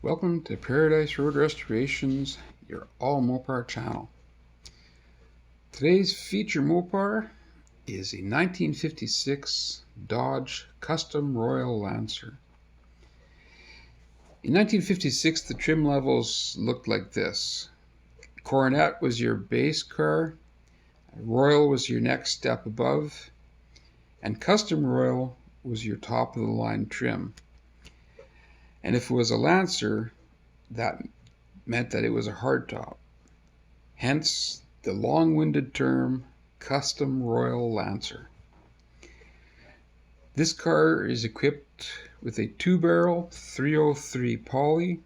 Welcome to Paradise Road Restorations, your all Mopar channel. Today's feature Mopar is a 1956 Dodge Custom Royal Lancer. In 1956, the trim levels looked like this. Coronet was your base car, Royal was your next step above, and Custom Royal was your top of the line trim. And if it was a Lancer, that meant that it was a hardtop. Hence the long-winded term Custom Royal Lancer. This car is equipped with a 2-barrel 303 Poly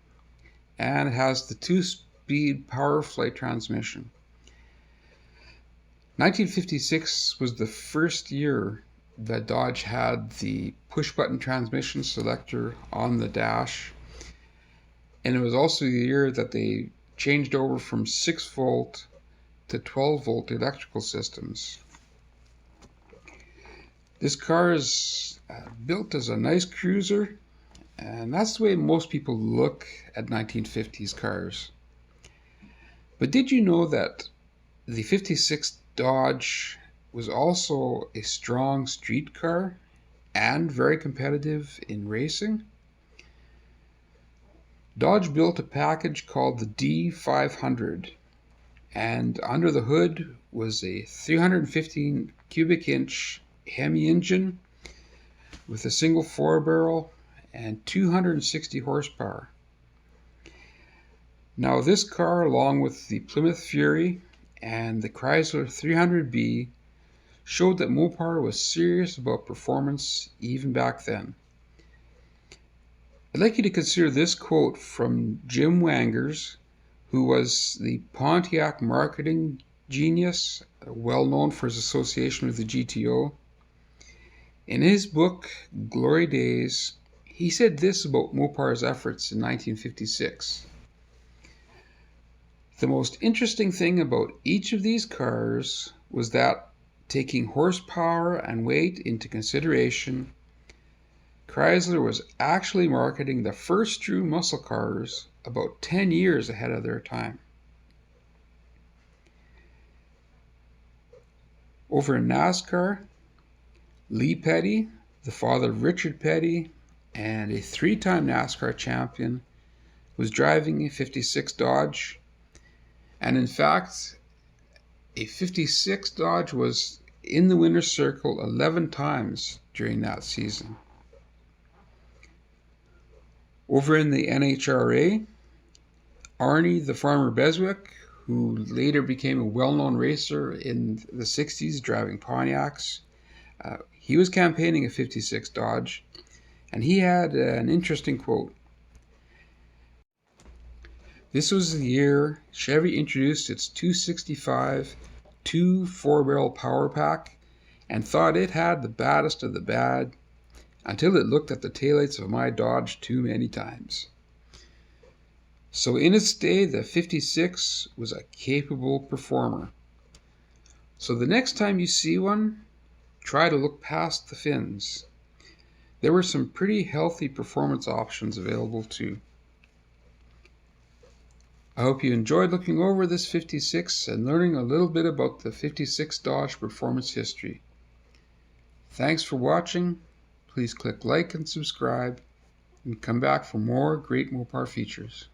and has the 2-speed Powerflight transmission. 1956 was the first year that Dodge had the push-button transmission selector on the dash, and it was also the year that they changed over from 6-volt to 12-volt electrical systems. This car is built as a nice cruiser, and that's the way most people look at 1950s cars. But did you know that the 56 Dodge was also a strong street car and very competitive in racing? Dodge built a package called the D500, and under the hood was a 315 cubic inch Hemi engine with a single 4-barrel and 260 horsepower. Now this car, along with the Plymouth Fury and the Chrysler 300B, showed that Mopar was serious about performance even back then. I'd like you to consider this quote from Jim Wangers, who was the Pontiac marketing genius, well known for his association with the GTO. In his book, Glory Days, he said this about Mopar's efforts in 1956. The most interesting thing about each of these cars was that, taking horsepower and weight into consideration, Chrysler was actually marketing the first true muscle cars about 10 years ahead of their time. Over in NASCAR, Lee Petty, the father of Richard Petty and a 3-time NASCAR champion, was driving a 56 Dodge, and in fact, a 56 Dodge was in the winner's circle 11 times during that season. Over in the NHRA, Arnie the Farmer Beswick, who later became a well-known racer in the 60s driving Pontiacs, he was campaigning a 56 Dodge, and he had an interesting quote. This was the year Chevy introduced its 265 4-barrel power pack and thought it had the baddest of the bad, until it looked at the taillights of my Dodge too many times. So in its day, the 56 was a capable performer. So the next time you see one, try to look past the fins. There were some pretty healthy performance options available too. I hope you enjoyed looking over this 56 and learning a little bit about the 56 Dodge performance history. Thanks for watching. Please click like and subscribe, and come back for more great Mopar features.